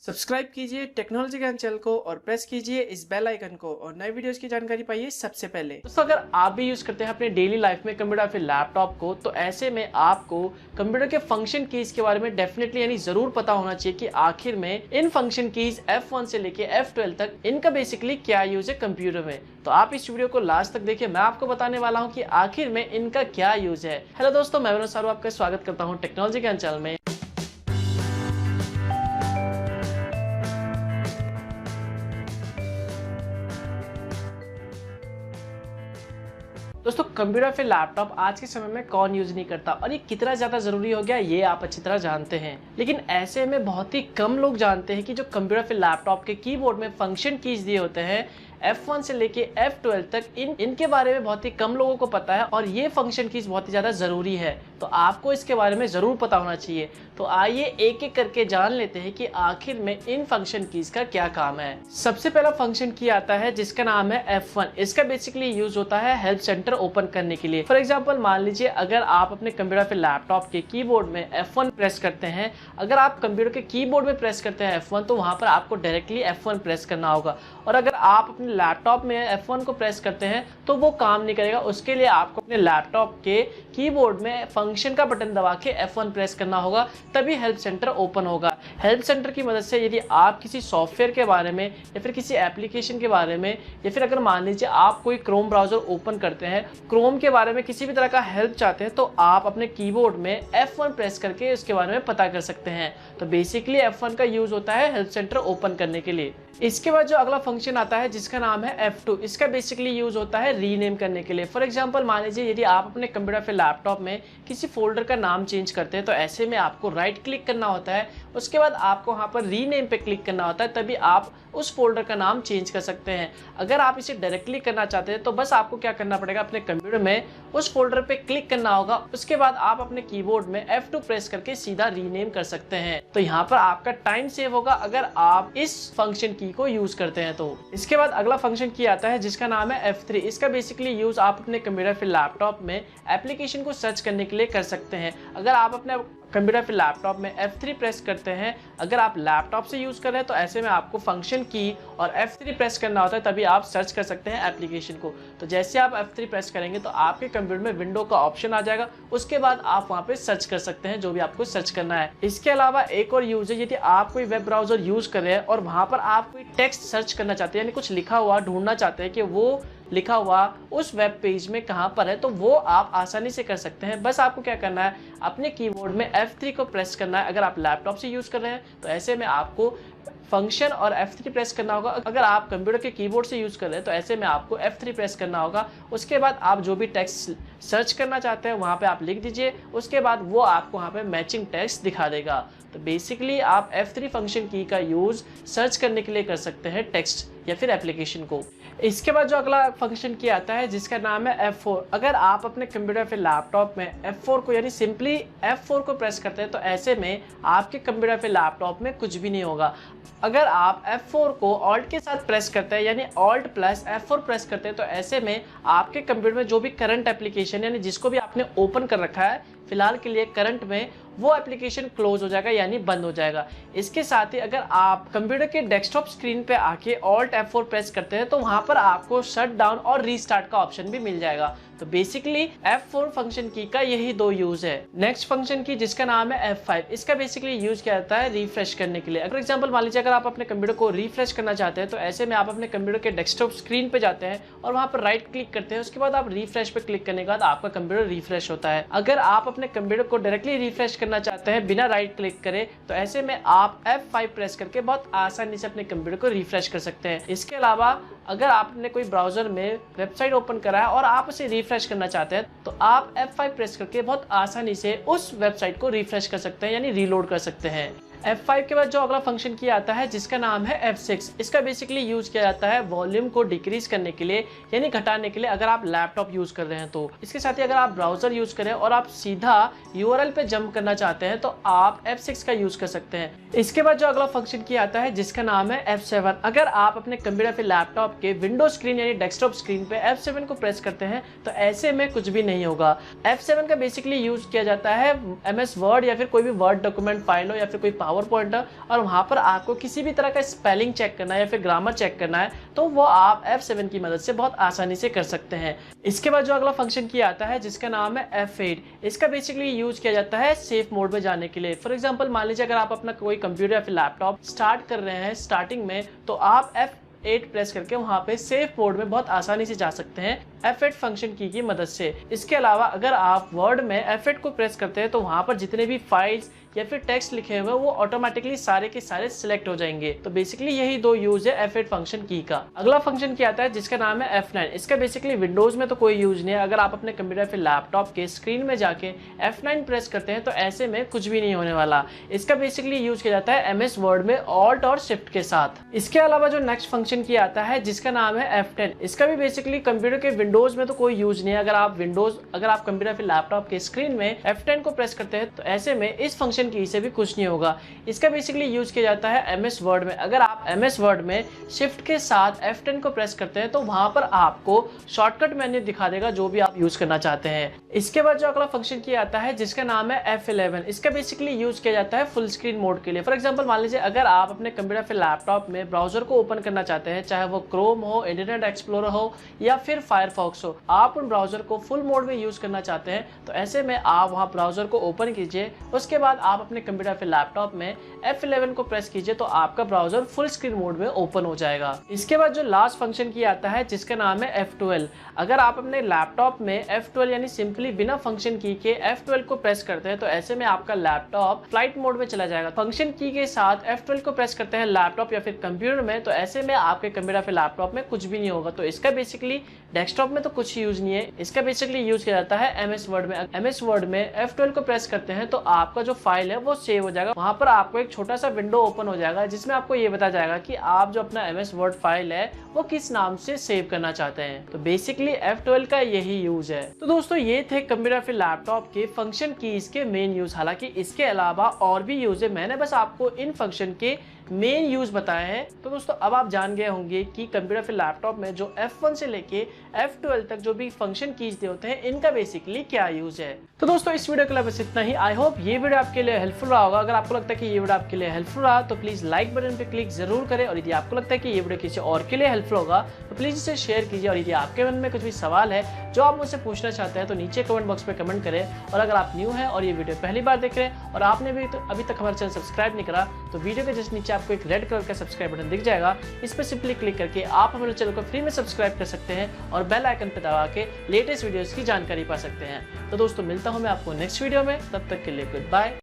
Subscribe कीजिए technology ज्ञान channel को और प्रेस कीजिए इस बेल आइकन को और नए वीडियोस की जानकारी पाइए सबसे पहले। दोस्तों, अगर आप भी यूज करते हैं अपने डेली लाइफ में कंप्यूटर या फिर लैपटॉप को, तो ऐसे में आपको कंप्यूटर के फंक्शन कीज के बारे में डेफिनेटली यानी जरूर पता होना चाहिए कि आखिर में इन फंक्शन कीज F1 से लेके F12 तक इनका बेसिकली क्या यूज है कंप्यूटर में। तो आप इस वीडियो को लास्ट तक देखिए, मैं आपको बताने वाला हूँ कि आखिर में इनका क्या यूज है। हेलो दोस्तों, मैं विनोद सारू आपका स्वागत करता हूँ टेक्नोलॉजी ज्ञान चैनल में। दोस्तों, कंप्यूटर फिर लैपटॉप आज के समय में कौन यूज नहीं करता और ये कितना ज्यादा जरूरी हो गया ये आप अच्छी तरह जानते हैं। लेकिन ऐसे में बहुत ही कम लोग जानते हैं कि जो कंप्यूटर फिर लैपटॉप के कीबोर्ड में फंक्शन कीज दिए होते हैं F1 से लेके F12 तक इनके बारे में बहुत ही कम लोगों को पता है और ये फंक्शन कीज बहुत ही ज्यादा जरूरी है। तो आपको इसके बारे में जरूर पता होना चाहिए। तो आइए एक एक करके जान लेते हैं कि आखिर में इन फंक्शन कीज का क्या काम है। सबसे पहला फंक्शन की आता है जिसका नाम है F1। इसका बेसिकली यूज होता है हेल्प सेंटर ओपन करने के लिए। फॉर एग्जाम्पल, मान लीजिए अगर आप अपने कंप्यूटर फिर लैपटॉप के कीबोर्ड में F1 प्रेस करते हैं, अगर आप कंप्यूटर के कीबोर्ड में प्रेस करते हैं F1 तो वहां पर आपको डायरेक्टली F1 प्रेस करना होगा। और अगर आप अपने लैपटॉप में F1 को प्रेस करते हैं तो वो काम नहीं करेगा। उसके लिए आपको अपने लैपटॉप के कीबोर्ड में फंक्शन का बटन दबा के F1 प्रेस करना होगा, तभी हेल्प सेंटर ओपन होगा। हेल्प सेंटर की मदद से यदि आप किसी सॉफ्टवेयर के बारे में या फिर किसी एप्लीकेशन के बारे में या फिर अगर मान लीजिए आप कोई क्रोम ब्राउजर ओपन करते हैं, क्रोम के बारे में किसी भी तरह का हेल्प चाहते हैं, तो आप अपने कीबोर्ड में F1 प्रेस करके उसके बारे में पता कर सकते हैं। तो बेसिकली F1 का यूज होता है हेल्प सेंटर ओपन करने के लिए। इसके बाद जो अगला फंक्शन आता है जिसका नाम है F2, इसका बेसिकली यूज होता है रीनेम करने के लिए। फॉर एग्जांपल, मान लीजिए यदि आप अपने कंप्यूटर फिर लैपटॉप में किसी फोल्डर का नाम चेंज करते हैं, तो ऐसे में आपको राइट क्लिक करना होता है। उसके बाद आपको वहां पर रीनेम पे क्लिक करना होता है, तभी आप उस फोल्डर का नाम चेंज कर सकते हैं। अगर आप इसे डायरेक्टली करना चाहते हैं तो बस आपको क्या करना पड़ेगा, अपने कंप्यूटर में उस फोल्डर पे क्लिक करना होगा। उसके बाद आप अपने कीबोर्ड में F2 प्रेस करके सीधा रीनेम कर सकते हैं। तो यहाँ पर आपका टाइम सेव होगा अगर आप इस फंक्शन की को यूज करते हैं तो। इसके बाद अगला फंक्शन की आता है जिसका नाम है F3। इसका बेसिकली यूज आप अपने कंप्यूटर फिर लैपटॉप में एप्लीकेशन को सर्च करने के लिए कर सकते हैं। अगर आप अपने कंप्यूटर फिर लैपटॉप में F3 प्रेस करते हैं, अगर आप लैपटॉप से यूज कर रहे हैं तो ऐसे में आपको फंक्शन की और F3 प्रेस करना होता है, तभी आप सर्च कर सकते हैं एप्लीकेशन को। तो जैसे आप F3 प्रेस करेंगे तो आपके कंप्यूटर में विंडो का ऑप्शन आ जाएगा। उसके बाद आप वहां पे सर्च कर सकते हैं जो भी आपको सर्च करना है। इसके अलावा एक और यूज है, यदि आप कोई वेब ब्राउजर यूज कर रहे हैं और वहां पर आप कोई टेक्स्ट सर्च करना चाहते हैं, यानी कुछ लिखा हुआ ढूंढना चाहते हैं कि वो लिखा हुआ उस वेब पेज में कहां पर है, तो वो आप आसानी से कर सकते हैं। बस आपको क्या करना है, अपने कीबोर्ड में F3 को प्रेस करना है। अगर आप लैपटॉप से यूज कर रहे हैं तो ऐसे में आपको फंक्शन और F3 प्रेस करना होगा। अगर आप कंप्यूटर के कीबोर्ड से यूज कर रहे हैं तो ऐसे में आपको F3 प्रेस करना होगा। उसके बाद आप जो भी टेक्स्ट सर्च करना चाहते हैं वहां पे आप लिख दीजिए। उसके बाद वो आपको वहां पे मैचिंग टेक्स्ट दिखा देगा। तो बेसिकली आप F3 फंक्शन की का यूज सर्च करने के लिए कर सकते हैं टेक्स्ट या फिर एप्लीकेशन को। इसके बाद जो अगला फंक्शन की आता है जिसका नाम है F4। अगर आप अपने कंप्यूटर फिर लैपटॉप में F4 को यानी सिंपली F4 को प्रेस करते हैं तो ऐसे में आपके कंप्यूटर फिर लैपटॉप में कुछ भी नहीं होगा। अगर आप F4 को Alt के साथ प्रेस करते हैं यानी Alt प्लस F4 प्रेस करते हैं तो ऐसे में आपके कंप्यूटर में जो भी करंट एप्लीकेशन यानी जिसको भी आपने ओपन कर रखा है फिलहाल के लिए करंट में, वो एप्लीकेशन क्लोज हो जाएगा यानी बंद हो जाएगा। इसके साथ ही अगर आप कंप्यूटर के डेस्कटॉप स्क्रीन पे आके Alt F4 प्रेस करते हैं तो वहां पर आपको शट डाउन और रीस्टार्ट का ऑप्शन भी मिल जाएगा। तो बेसिकली F4 फंक्शन की का यही दो यूज है। नेक्स्ट फंक्शन की जिसका नाम है F5, इसका बेसिकली यूज किया जाता है रिफ्रेश करने के लिए। फॉर एग्जांपल, मान लीजिए अगर आप अपने कंप्यूटर को रिफ्रेश करना चाहते हैं तो ऐसे में आप अपने कंप्यूटर के डेस्कटॉप स्क्रीन पे जाते हैं और वहां पर राइट क्लिक करते हैं। उसके बाद आप रिफ्रेश पे क्लिक करने के बाद आपका कंप्यूटर रिफ्रेश होता है। अगर आप अपने कंप्यूटर को डायरेक्टली रिफ्रेश करना चाहते हैं बिना राइट क्लिक करे तो ऐसे में आप F5 प्रेस करके बहुत आसानी से अपने कंप्यूटर को रिफ्रेश कर सकते हैं। इसके अलावा अगर आपने कोई ब्राउजर में वेबसाइट ओपन करा है और आप उसे रिफ्रेश करना चाहते हैं तो आप F5 प्रेस करके बहुत आसानी से उस वेबसाइट को रिफ्रेश कर सकते हैं यानी रीलोड कर सकते हैं। F5 के बाद जो अगला फंक्शन किया आता है जिसका नाम है F6। इसका बेसिकली यूज किया जाता है वॉल्यूम को डिक्रीज करने के लिए यानी घटाने के लिए, अगर आप लैपटॉप यूज कर रहे हैं तो। इसके साथ ही अगर आप ब्राउजर यूज करें और आप सीधा URL पे जंप करना चाहते हैं तो आप F6 का यूज कर सकते हैं। इसके बाद जो अगला फंक्शन किया आता है जिसका नाम है F7। अगर आप अपने कंप्यूटर पे लैपटॉप के विंडो स्क्रीन यानी डेस्कटॉप स्क्रीन पे F7 को प्रेस करते हैं तो ऐसे में कुछ भी नहीं होगा। F7 का बेसिकली यूज किया जाता है MS वर्ड या फिर कोई भी वर्ड डॉक्यूमेंट फाइल हो या फिर कोई पावर पॉइंटर और वहां पर आपको किसी भी तरह का स्पेलिंग चेक करना है या फिर ग्रामर चेक करना है तो वो आप F7 की मदद से बहुत आसानी से कर सकते हैं। इसके बाद जो अगला फंक्शन की आता है जिसका नाम है F8। इसका बेसिकली यूज किया जाता है सेफ मोड में जाने के लिए। फॉर एग्जांपल मान लीजिए अगर आप अपना कोई कंप्यूटर या फिर लैपटॉप स्टार्ट कर रहे हैं स्टार्टिंग में तो आप F8 प्रेस करके वहां पे सेफ मोड में बहुत आसानी से जा सकते हैं F8 फंक्शन की मदद से। इसके अलावा अगर आप वर्ड में F8 को प्रेस करते हैं तो वहां पर जितने भी फाइल्स या फिर टेक्स्ट लिखे हुए वो ऑटोमेटिकली सारे के सारे सिलेक्ट हो जाएंगे। तो बेसिकली यही दो यूज है F8 फंक्शन की का। अगला फंक्शन की आता है जिसका नाम है F9। इसका बेसिकली विंडोज में तो कोई यूज नहीं है। अगर आप अपने कंप्यूटर फिर लैपटॉप के स्क्रीन में जाके F9 प्रेस करते हैं तो ऐसे में कुछ भी नहीं होने वाला। इसका बेसिकली यूज किया जाता है MS वर्ड में ऑल्ट और शिफ्ट के साथ। इसके अलावा जो नेक्स्ट फंक्शन की आता है जिसका नाम है F10। इसका भी बेसिकली कंप्यूटर के विंडोज में तो कोई यूज नहीं है। अगर आप कंप्यूटर फिर लैपटॉप के स्क्रीन में F10 को प्रेस करते हैं तो ऐसे में इस फंक्शन की से भी कुछ नहीं होगा। इसका बेसिकली यूज किया जाता है MS वर्ड में। अगर आप MS वर्ड में शिफ्ट के साथ F10 को प्रेस करते हैं तो वहां पर आपको शॉर्टकट मेन्यू दिखा देगा जो भी आप यूज करना चाहते हैं। इसके बाद जो अगला फंक्शन की आता है जिसका नाम है F11। इसका बेसिकली यूज किया जाता है फुल स्क्रीन मोड के लिए। फॉर एग्जांपल मान लीजिए अगर आप अपने कंप्यूटर फिर लैपटॉप में ब्राउजर को ओपन करना चाहते हैं, चाहे वो क्रोम हो, इंटरनेट एक्सप्लोरर हो या फिर फायरफॉक्स हो, आप उन ब्राउजर को फुल मोड में यूज करना चाहते हैं तो ऐसे में आप वहां ब्राउजर को ओपन कीजिए। उसके बाद आप अपने कंप्यूटर फिर लैपटॉप में F11 को प्रेस कीजिए तो आपका ब्राउजर फुल स्क्रीन मोड में ओपन हो जाएगा। इसके बाद जो लास्ट फंक्शन की आता है जिसका नाम है F12। अगर आप अपने लैपटॉप में F12 यानी सिंपली बिना फंक्शन की के F12 को प्रेस करते हैं तो ऐसे में आपका लैपटॉप फ्लाइट मोड में चला जाएगा। फंक्शन की के साथ F12 को प्रेस करते हैं लैपटॉप या फिर कंप्यूटर में तो ऐसे में आपके कंप्यूटर फिर लैपटॉप में कुछ भी नहीं होगा। तो इसका बेसिकली डेस्कटॉप में तो कुछ यूज नहीं है। इसका बेसिकली यूज किया जाता है MS वर्ड में। MS वर्ड में F12 को प्रेस करते हैं तो आपका जो फाइल है वो सेव हो जाएगा। वहां पर आपको एक छोटा सा विंडो ओपन हो जाएगा जिसमें आपको ये बताया जाएगा कि आप जो अपना MS वर्ड फाइल है वो किस नाम से सेव करना चाहते हैं। तो बेसिकली F12 का यही यूज है। तो दोस्तों ये थे कंप्यूटर फिर लैपटॉप के फंक्शन कीज के मेन यूज। हालांकि इसके अलावा और भी यूज है, मैंने बस आपको इन फंक्शन के मेन यूज बताए हैं। तो दोस्तों अब आप जान गए होंगे कि कंप्यूटर फिर लैपटॉप में जो F1 से लेके F12 तक जो भी फंक्शन कीज दे होते हैं इनका बेसिकली क्या यूज है। तो दोस्तों इस वीडियो के लिए बस इतना ही। आई होप ये वीडियो आपके लिए हेल्पफुल रहा होगा। अगर आपको लगता है कि ये वीडियो आपके लिए हेल्पफुल रहा तो प्लीज लाइक बटन पे क्लिक जरूर करें और यदि आपको लगता है कि ये वीडियो किसी और के लिए हेल्पफुल होगा तो प्लीज इसे शेयर कीजिए। और यदि आपके मन में कुछ भी सवाल है जो आप मुझसे पूछना चाहते हैं तो नीचे कमेंट बॉक्स में कमेंट करें। और अगर आप न्यू हैं और ये वीडियो पहली बार देख रहे हैं और आपने भी अभी तक हमारा चैनल सब्सक्राइब नहीं करा तो वीडियो के जस्ट नीचे आपको एक रेड कलर का सब्सक्राइब बटन दिख जाएगा। इस पर सिंपली क्लिक करके आप हमारे चैनल को फ्री में सब्सक्राइब कर सकते हैं और बेल आइकन पर दबा के लेटेस्ट वीडियोस की जानकारी पा सकते हैं। तो दोस्तों मिलता हूं मैं आपको नेक्स्ट वीडियो में, तब तक के लिए गुड बाय।